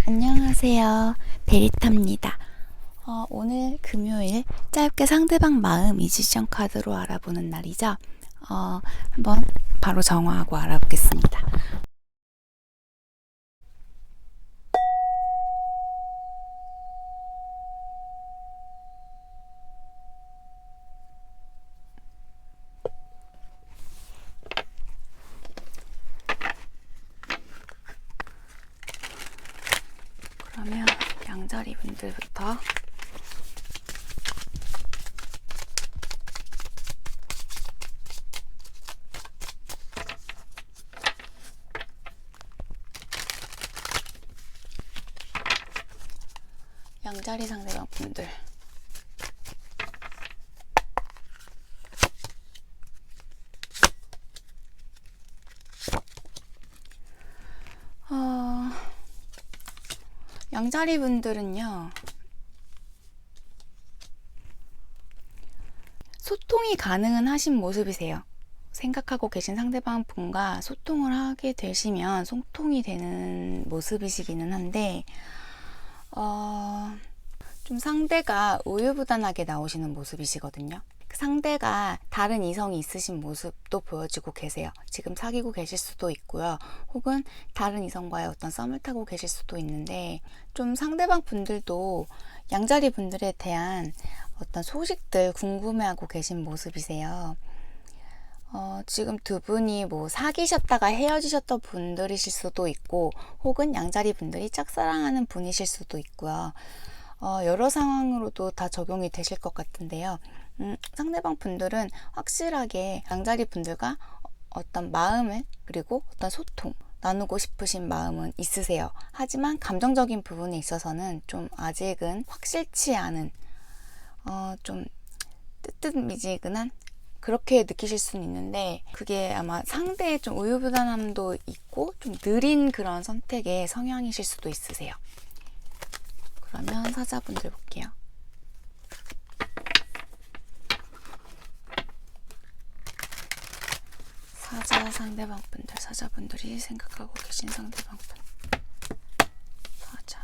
안녕하세요. 베리타입니다. 오늘 금요일 짧게 상대방 마음 이지션 카드로 알아보는 날이죠. 한번 바로 정화하고 알아보겠습니다. 그러면 양자리 분들부터 양자리 상대방 분들 양자리 분들은요, 소통이 가능은 하신 모습이세요. 생각하고 계신 상대방 분과 소통을 하게 되시면 소통이 되는 모습이시기는 한데 좀 상대가 우유부단하게 나오시는 모습이시거든요. 상대가 다른 이성이 있으신 모습도 보여주고 계세요. 지금 사귀고 계실 수도 있고요. 혹은 다른 이성과의 어떤 썸을 타고 계실 수도 있는데, 좀 상대방 분들도 양자리 분들에 대한 어떤 소식들 궁금해하고 계신 모습이세요. 지금 두 분이 뭐 사귀셨다가 헤어지셨던 분들이실 수도 있고, 혹은 양자리 분들이 짝사랑하는 분이실 수도 있고요. 여러 상황으로도 다 적용이 되실 것 같은데요. 상대방 분들은 확실하게 양자리 분들과 어떤 마음을, 그리고 어떤 소통, 나누고 싶으신 마음은 있으세요. 하지만 감정적인 부분에 있어서는 좀 아직은 확실치 않은, 좀 뜨뜻미지근한 그렇게 느끼실 수는 있는데, 그게 아마 상대의 좀 우유부단함도 있고 좀 느린 그런 선택의 성향이실 수도 있으세요. 그러면 사자분들 볼게요. 사자 상대방 분들, 사자분들이 생각하고 계신 상대방 분. 사자.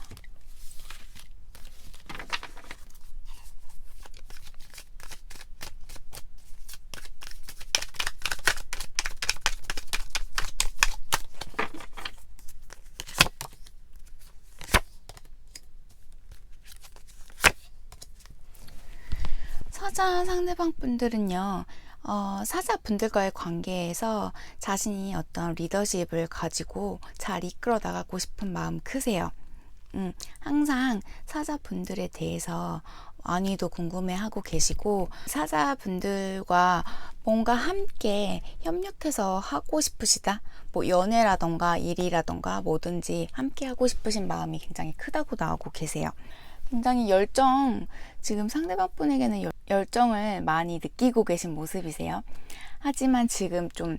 사자 상대방 분들은요, 사자분들과의 관계에서 자신이 어떤 리더십을 가지고 잘 이끌어 나가고 싶은 마음 크세요. 항상 사자분들에 대해서 많이도 궁금해하고 계시고, 사자분들과 뭔가 함께 협력해서 하고 싶으시다. 뭐 연애라던가 일이라던가 뭐든지 함께 하고 싶으신 마음이 굉장히 크다고 나오고 계세요. 굉장히 지금 상대방 분에게는 열정을 많이 느끼고 계신 모습이세요. 하지만 지금 좀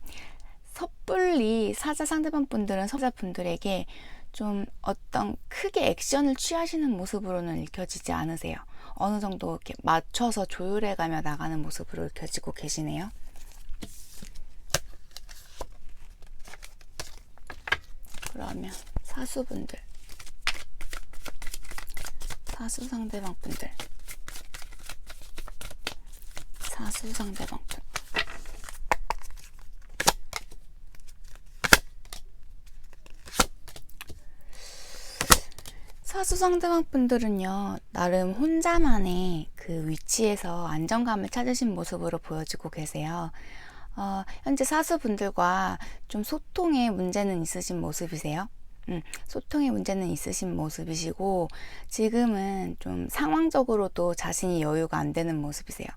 섣불리 상대방 분들은 사자분들에게 좀 어떤 크게 액션을 취하시는 모습으로는 읽혀지지 않으세요. 어느 정도 이렇게 맞춰서 조율해가며 나가는 모습으로 읽혀지고 계시네요. 그러면 사수분들, 사수 상대방 분들, 사수 상대방 분. 사수 상대방 분들은요, 나름 혼자만의 그 위치에서 안정감을 찾으신 모습으로 보여지고 계세요. 현재 사수분들과 좀 소통에 문제는 있으신 모습이세요. 소통에 문제는 있으신 모습이시고, 지금은 좀 상황적으로도 자신이 여유가 안 되는 모습이세요.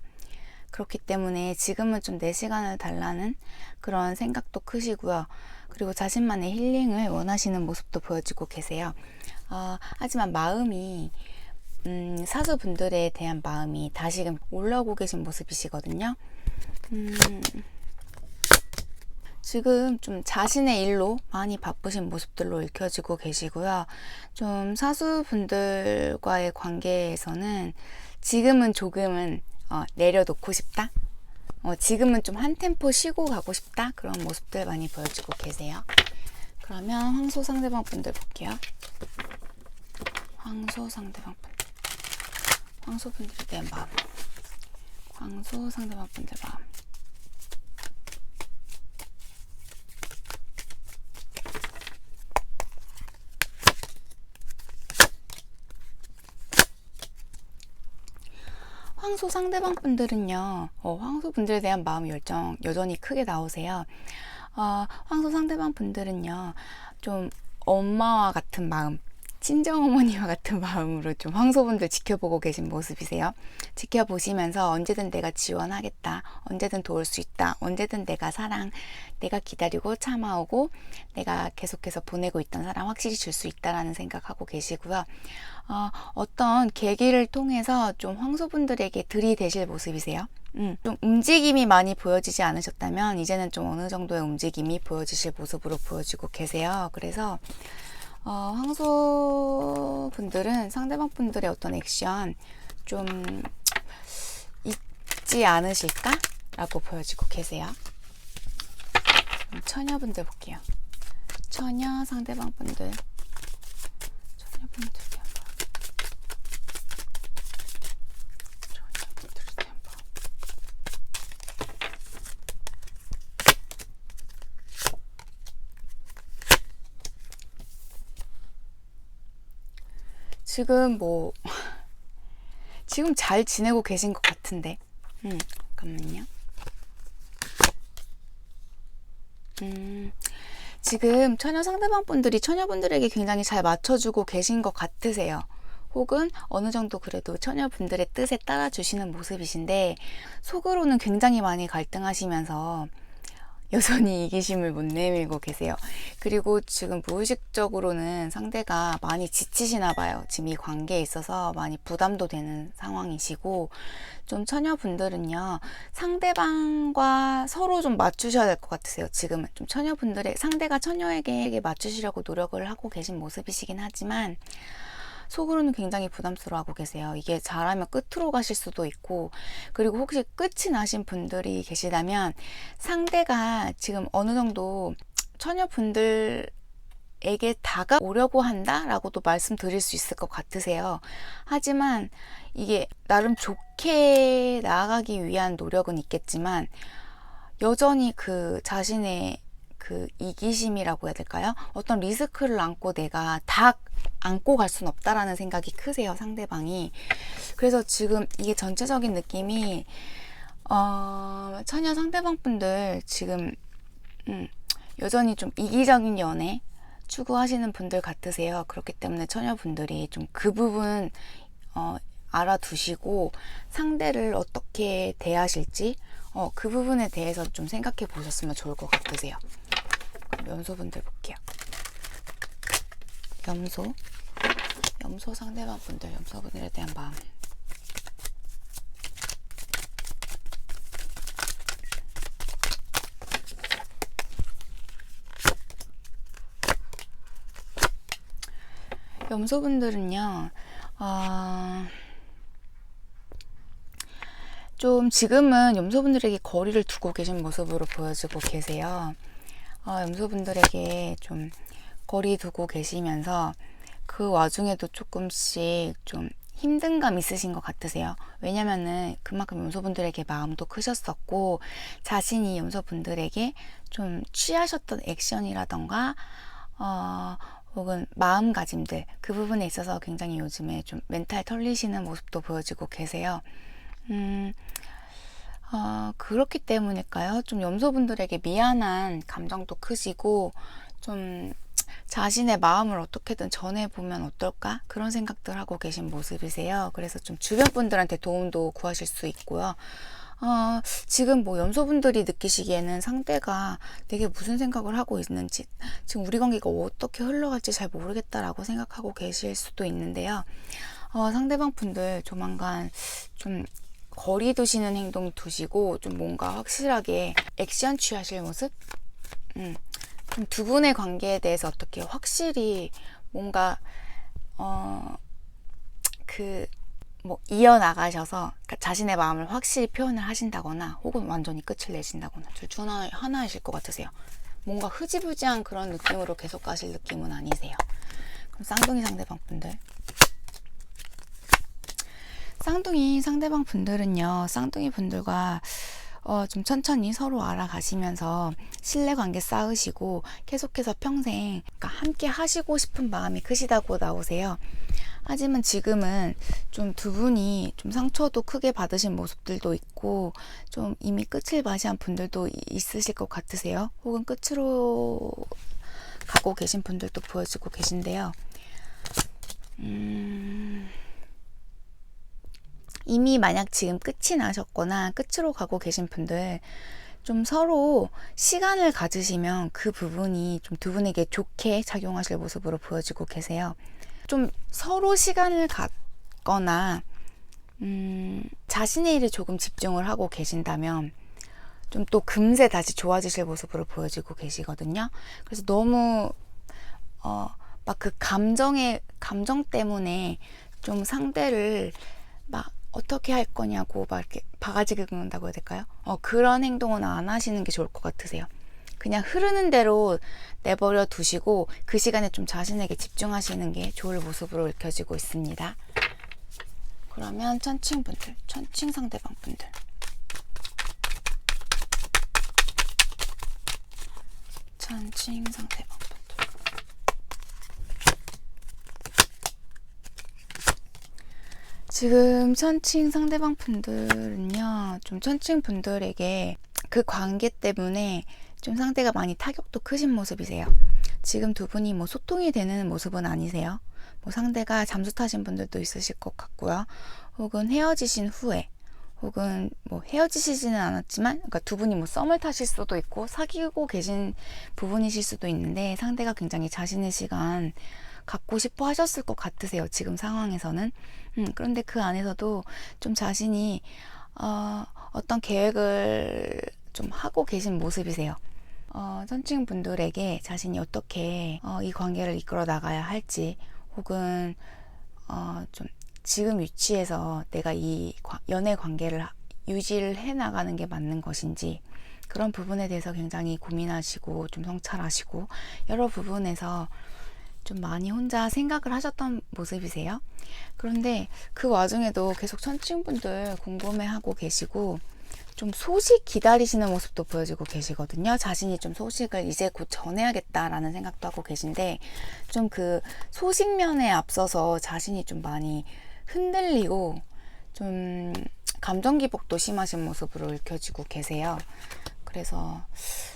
그렇기 때문에 지금은 좀 내 시간을 달라는 그런 생각도 크시고요. 그리고 자신만의 힐링을 원하시는 모습도 보여지고 계세요. 하지만 마음이, 사수분들에 대한 마음이 다시금 올라오고 계신 모습이시거든요. 지금 좀 자신의 일로 많이 바쁘신 모습들로 읽혀지고 계시고요. 좀 사수분들과의 관계에서는 지금은 조금은 내려놓고 싶다? 지금은 좀 한 템포 쉬고 가고 싶다? 그런 모습들 많이 보여주고 계세요. 그러면 황소 상대방 분들 볼게요. 황소 상대방 분들, 황소분들에 대한 마음, 황소 상대방 분들 마음. 황소 상대방 분들은요, 황소 분들에 대한 마음 열정 여전히 크게 나오세요. 황소 상대방 분들은요, 좀 엄마와 같은 마음, 친정어머니와 같은 마음으로 좀 황소분들 지켜보고 계신 모습이세요. 지켜보시면서 언제든 내가 지원하겠다, 언제든 도울 수 있다, 언제든 내가 사랑, 내가 기다리고 참아오고 내가 계속해서 보내고 있던 사랑 확실히 줄 수 있다라는 생각하고 계시고요. 어떤 계기를 통해서 좀 황소분들에게 들이대실 모습이세요. 좀 움직임이 많이 보여지지 않으셨다면 이제는 좀 어느 정도의 움직임이 보여지실 모습으로 보여지고 계세요. 그래서 황소 분들은 상대방 분들의 어떤 액션 좀 있지 않으실까? 라고 보여지고 계세요. 처녀분들 볼게요. 처녀 상대방 분들, 처녀분들 지금 지금 잘 지내고 계신 것 같은데. 잠깐만요. 지금 처녀 상대방 분들이 처녀분들에게 굉장히 잘 맞춰주고 계신 것 같으세요. 혹은 어느 정도 그래도 처녀분들의 뜻에 따라 주시는 모습이신데, 속으로는 굉장히 많이 갈등하시면서 여전히 이기심을 못 내밀고 계세요. 그리고 지금 무의식적으로는 상대가 많이 지치시나 봐요. 지금 이 관계에 있어서 많이 부담도 되는 상황이시고, 좀 처녀분들은요, 상대방과 서로 좀 맞추셔야 될 것 같으세요. 지금은 좀 처녀분들의, 상대가 처녀에게 맞추시려고 노력을 하고 계신 모습이시긴 하지만 속으로는 굉장히 부담스러워하고 계세요. 이게 잘하면 끝으로 가실 수도 있고, 그리고 혹시 끝이 나신 분들이 계시다면 상대가 지금 어느 정도 처녀분들에게 다가오려고 한다라고도 말씀드릴 수 있을 것 같으세요. 하지만 이게 나름 좋게 나아가기 위한 노력은 있겠지만 여전히 그 자신의 그 이기심이라고 해야 될까요? 어떤 리스크를 안고 내가 다 안고 갈 수는 없다라는 생각이 크세요, 상대방이. 그래서 지금 이게 전체적인 느낌이 처녀 상대방 분들 지금 여전히 좀 이기적인 연애 추구하시는 분들 같으세요. 그렇기 때문에 처녀분들이 좀 그 부분 알아두시고 상대를 어떻게 대하실지 그 부분에 대해서 좀 생각해 보셨으면 좋을 것 같으세요. 염소분들 볼게요. 염소 상대방 분들, 염소분들에 대한 마음. 염소분들은요, 좀 지금은 염소분들에게 거리를 두고 계신 모습으로 보여지고 계세요. 염소분들에게 좀 거리 두고 계시면서 그 와중에도 조금씩 좀 힘든 감 있으신 것 같으세요. 왜냐면은 그만큼 염소분들에게 마음도 크셨었고 자신이 염소분들에게 좀 취하셨던 액션이라던가 혹은 마음가짐들 그 부분에 있어서 굉장히 요즘에 좀 멘탈 털리시는 모습도 보여지고 계세요. 그렇기 때문일까요? 좀 염소분들에게 미안한 감정도 크시고 좀 자신의 마음을 어떻게든 전해보면 어떨까? 그런 생각들 하고 계신 모습이세요. 그래서 좀 주변 분들한테 도움도 구하실 수 있고요. 지금 염소분들이 느끼시기에는 상대가 되게 무슨 생각을 하고 있는지, 지금 우리 관계가 어떻게 흘러갈지 잘 모르겠다라고 생각하고 계실 수도 있는데요. 상대방 분들 조만간 좀 거리 두시는 행동 두시고 좀 뭔가 확실하게 액션 취하실 모습? 좀 두 분의 관계에 대해서 어떻게 확실히 뭔가 이어나가셔서 자신의 마음을 확실히 표현을 하신다거나 혹은 완전히 끝을 내신다거나 둘 중 하나이실 것 같으세요. 뭔가 흐지부지한 그런 느낌으로 계속 가실 느낌은 아니세요. 그럼 쌍둥이 상대방 분들 쌍둥이 상대방 분들은요, 쌍둥이 분들과 좀 천천히 서로 알아가시면서 신뢰관계 쌓으시고 계속해서 평생 그러니까 함께 하시고 싶은 마음이 크시다고 나오세요. 하지만 지금은 좀 두 분이 좀 상처도 크게 받으신 모습들도 있고 좀 이미 끝을 맞이한 분들도 있으실 것 같으세요. 혹은 끝으로 가고 계신 분들도 보여지고 계신데요. 이미 만약 지금 끝이 나셨거나 끝으로 가고 계신 분들 좀 서로 시간을 가지시면 그 부분이 좀 두 분에게 좋게 작용하실 모습으로 보여지고 계세요. 좀 서로 시간을 갖거나 자신의 일에 조금 집중을 하고 계신다면 좀 또 금세 다시 좋아지실 모습으로 보여지고 계시거든요. 그래서 너무 막 그 감정 때문에 좀 상대를 막 어떻게 할 거냐고 막 이렇게 바가지 긁는다고 해야 될까요? 그런 행동은 안 하시는 게 좋을 것 같으세요. 그냥 흐르는 대로 내버려 두시고 그 시간에 좀 자신에게 집중하시는 게 좋을 모습으로 읽혀지고 있습니다. 그러면 천칭분들, 천칭 상대방 분들. 천칭 상대방 분들. 지금 천칭 상대방 분들은요, 좀 천칭 분들에게 그 관계 때문에 좀 상대가 많이 타격도 크신 모습이세요. 지금 두 분이 뭐 소통이 되는 모습은 아니세요. 뭐 상대가 잠수 타신 분들도 있으실 것 같고요. 혹은 헤어지신 후에, 혹은 뭐 헤어지시지는 않았지만, 그러니까 두 분이 뭐 썸을 타실 수도 있고 사귀고 계신 부분이실 수도 있는데 상대가 굉장히 자신의 시간 갖고 싶어 하셨을 것 같으세요. 지금 상황에서는. 그런데 그 안에서도 좀 자신이 어떤 계획을 좀 하고 계신 모습이세요. 천칭 분들에게 자신이 어떻게 이 관계를 이끌어 나가야 할지, 혹은 좀 지금 위치에서 내가 이 연애 관계를 유지를 해 나가는 게 맞는 것인지, 그런 부분에 대해서 굉장히 고민하시고 좀 성찰하시고 여러 부분에서 좀 많이 혼자 생각을 하셨던 모습이세요. 그런데 그 와중에도 계속 천칭분들 궁금해하고 계시고 좀 소식 기다리시는 모습도 보여지고 계시거든요. 자신이 좀 소식을 이제 곧 전해야겠다라는 생각도 하고 계신데 좀 그 소식면에 앞서서 자신이 좀 많이 흔들리고 좀 감정 기복도 심하신 모습으로 읽혀지고 계세요. 그래서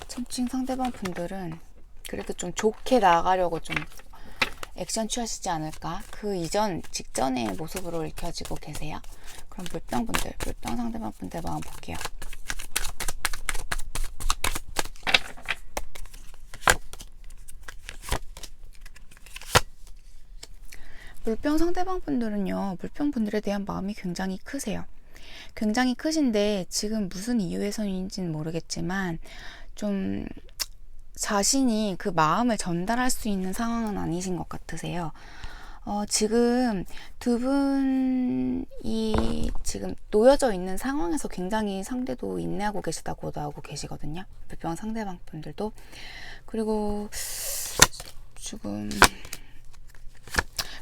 천칭 상대방 분들은 그래도 좀 좋게 나가려고 좀 액션 취하시지 않을까? 그 이전 직전의 모습으로 읽혀지고 계세요. 그럼 물병분들, 물병 상대방 분들 마음 볼게요. 물병 상대방 분들은요, 물병 분들에 대한 마음이 굉장히 크세요. 굉장히 크신데 지금 무슨 이유에서인지는 모르겠지만 좀 자신이 그 마음을 전달할 수 있는 상황은 아니신 것 같으세요. 지금 두 분이 지금 놓여져 있는 상황에서 굉장히 상대도 인내하고 계시다고 나오고 계시거든요. 물병 상대방 분들도. 그리고 지금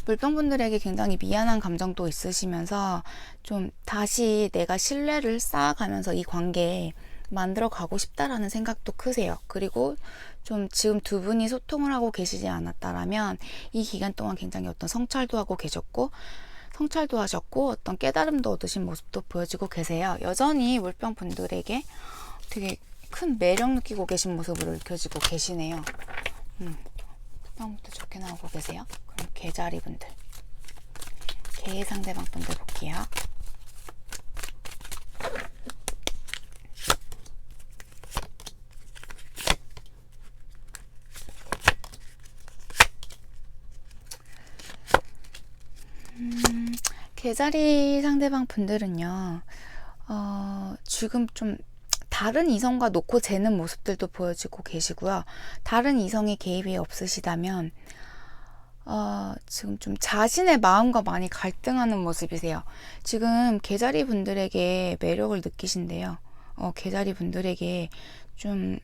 물병분들에게 굉장히 미안한 감정도 있으시면서 좀 다시 내가 신뢰를 쌓아가면서 이 관계에 만들어 가고 싶다라는 생각도 크세요. 그리고 좀 지금 두 분이 소통을 하고 계시지 않았다라면 이 기간 동안 굉장히 어떤 성찰도 하셨고 어떤 깨달음도 얻으신 모습도 보여지고 계세요. 여전히 물병 분들에게 되게 큰 매력 느끼고 계신 모습으로 읽혀지고 계시네요. 물병부터 좋게 나오고 계세요. 그럼 개자리 분들, 개 상대방 분들 볼게요. 개자리 상대방 분들은요, 지금 좀 다른 이성과 놓고 재는 모습들도 보여지고 계시고요. 다른 이성의 개입이 없으시다면, 지금 좀 자신의 마음과 많이 갈등하는 모습이세요. 지금 개자리 분들에게 매력을 느끼신데요. 개자리 분들에게 좀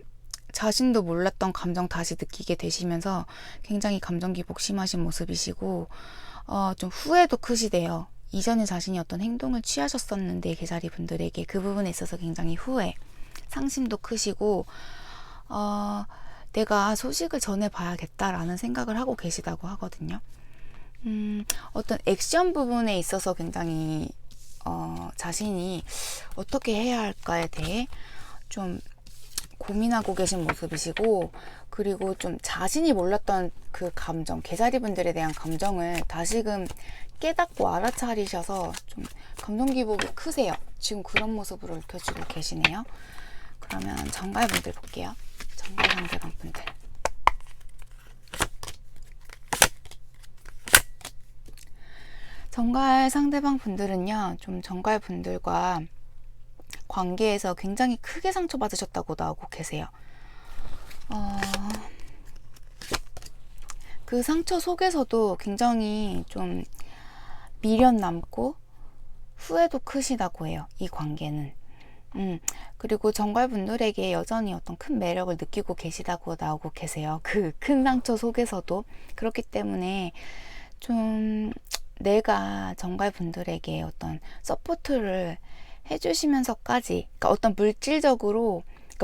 자신도 몰랐던 감정 다시 느끼게 되시면서 굉장히 감정 기복 심하신 모습이시고, 좀 후회도 크시대요. 이전에 자신이 어떤 행동을 취하셨었는데 개자리 분들에게 그 부분에 있어서 굉장히 후회, 상심도 크시고 내가 소식을 전해봐야겠다라는 생각을 하고 계시다고 하거든요. 어떤 액션 부분에 있어서 굉장히 자신이 어떻게 해야 할까에 대해 좀 고민하고 계신 모습이시고, 그리고 좀 자신이 몰랐던 그 감정, 개자리 분들에 대한 감정을 다시금 깨닫고 알아차리셔서 좀 감정 기복이 크세요. 지금 그런 모습으로 읽혀주고 계시네요. 그러면 정갈 분들 볼게요. 정갈 상대방 분들. 정갈 상대방 분들은요, 좀 정갈 분들과 관계에서 굉장히 크게 상처받으셨다고 나오고 계세요. 그 상처 속에서도 굉장히 좀 미련 남고 후회도 크시다고 해요. 이 관계는. 그리고 정갈 분들에게 여전히 어떤 큰 매력을 느끼고 계시다고 나오고 계세요. 그 큰 상처 속에서도. 그렇기 때문에 좀 내가 정갈 분들에게 어떤 서포트를 해주시면서까지, 그러니까 어떤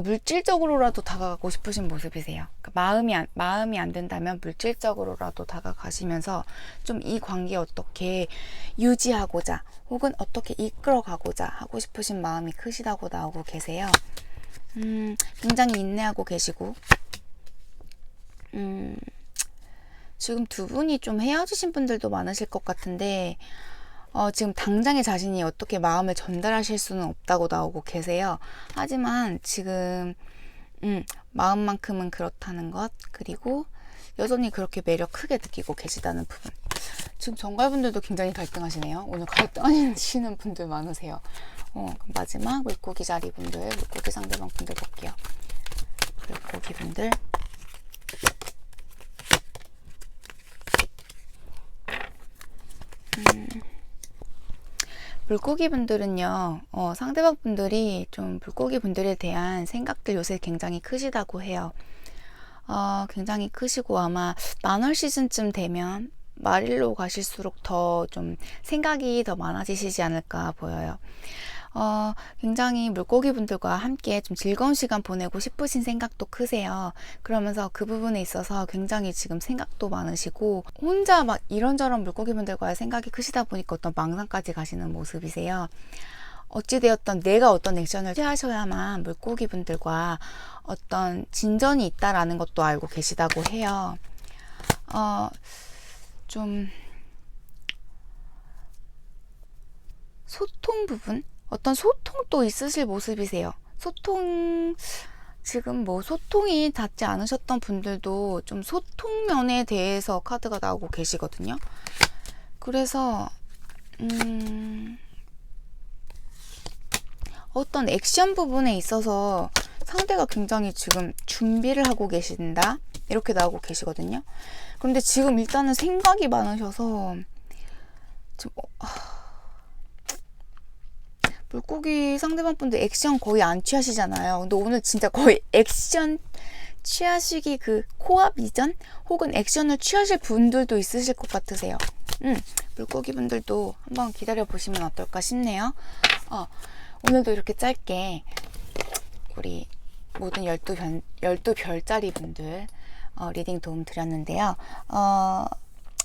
물질적으로라도 다가가고 싶으신 모습이세요. 그러니까 마음이 안 된다면 물질적으로라도 다가가시면서 좀 이 관계 어떻게 유지하고자 혹은 어떻게 이끌어가고자 하고 싶으신 마음이 크시다고 나오고 계세요. 굉장히 인내하고 계시고, 지금 두 분이 좀 헤어지신 분들도 많으실 것 같은데, 지금 당장에 자신이 어떻게 마음을 전달하실 수는 없다고 나오고 계세요. 하지만 지금 마음만큼은 그렇다는 것, 그리고 여전히 그렇게 매력 크게 느끼고 계시다는 부분. 지금 정갈분들도 굉장히 갈등하시네요. 오늘 갈등하시는 분들 많으세요. 마지막 물고기 자리 분들, 물고기 상대방 분들 볼게요. 물고기 분들. 물고기 분들은요, 상대방 분들이 좀 물고기 분들에 대한 생각들 요새 굉장히 크시다고 해요. 굉장히 크시고 아마 만월 시즌쯤 되면 마릴로 가실수록 더 좀 생각이 더 많아지시지 않을까 보여요. 굉장히 물고기 분들과 함께 좀 즐거운 시간 보내고 싶으신 생각도 크세요. 그러면서 그 부분에 있어서 굉장히 지금 생각도 많으시고, 혼자 막 이런저런 물고기 분들과의 생각이 크시다 보니까 어떤 망상까지 가시는 모습이세요. 어찌되었던 내가 어떤 액션을 취하셔야만 물고기 분들과 어떤 진전이 있다라는 것도 알고 계시다고 해요. 좀 소통 부분? 어떤 소통도 있으실 모습이세요. 지금 뭐 소통이 닿지 않으셨던 분들도 좀 소통 면에 대해서 카드가 나오고 계시거든요. 그래서 어떤 액션 부분에 있어서 상대가 굉장히 지금 준비를 하고 계신다, 이렇게 나오고 계시거든요. 그런데 지금 일단은 생각이 많으셔서 지금 물고기 상대방 분들 액션 거의 안 취하시잖아요. 근데 오늘 진짜 거의 액션 취하시기 그 코앞 이전 혹은 액션을 취하실 분들도 있으실 것 같으세요. 물고기 분들도 한번 기다려 보시면 어떨까 싶네요. 오늘도 이렇게 짧게 우리 모든 12별짜리 분들 리딩 도움 드렸는데요.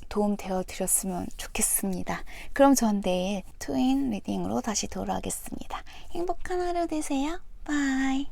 도움 되어 드렸으면 좋겠습니다. 그럼 전 내일 트윈 리딩으로 다시 돌아오겠습니다. 행복한 하루 되세요. 바이.